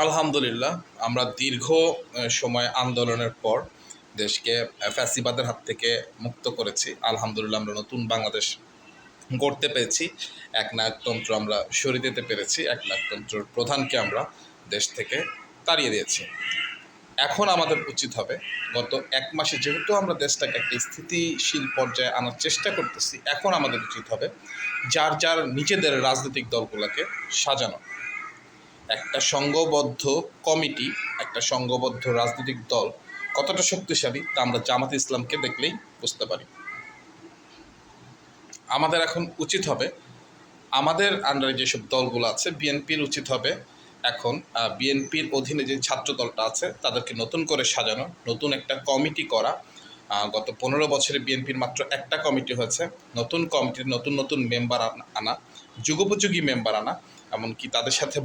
আলহামদুলিল্লাহ, আমরা দীর্ঘ সময় আন্দোলনের পর দেশকে ফ্যাসিবাদের হাত থেকে মুক্ত করেছি। আলহামদুলিল্লাহ, আমরা নতুন বাংলাদেশ গড়তে পেরেছি। একনায়কতন্ত্র আমরা সরিয়ে দিতে পেরেছি। একনায়কতন্ত্রের প্রধানকে আমরা দেশ থেকে তাড়িয়ে দিয়েছি। এখন আমাদের উচিত হবে, গত 1 মাসে যেহেতু আমরা দেশটাকে একটা স্থিতিশীল পর্যায়ে আনার চেষ্টা করতেছি, এখন আমাদের উচিত হবে যার যার নিজেদের রাজনৈতিক দলগুলোকে সাজানো। একটা সংঘবদ্ধ কমিটি, একটা সংঘবদ্ধ রাজনৈতিক দল কতটা শক্তিশালী তা আমরা জামাতে ইসলামকে দেখলেই বুঝতে পারি। আমাদের এখন উচিত হবে, আমাদের আন্ডারে যেসব দলগুলো আছে, বিএনপির উচিত হবে এখন বিএনপির অধীনে যে ছাত্র দলটা আছে তাদেরকে নতুন করে সাজানো, নতুন একটা কমিটি করা। গত 15 বছরে বিএনপির মাত্র একটা কমিটি হয়েছে। নতুন কমিটির নতুন নতুন মেম্বার আনা, যুগোপযোগী মেম্বার আনা, এমনকি তাদের সাথে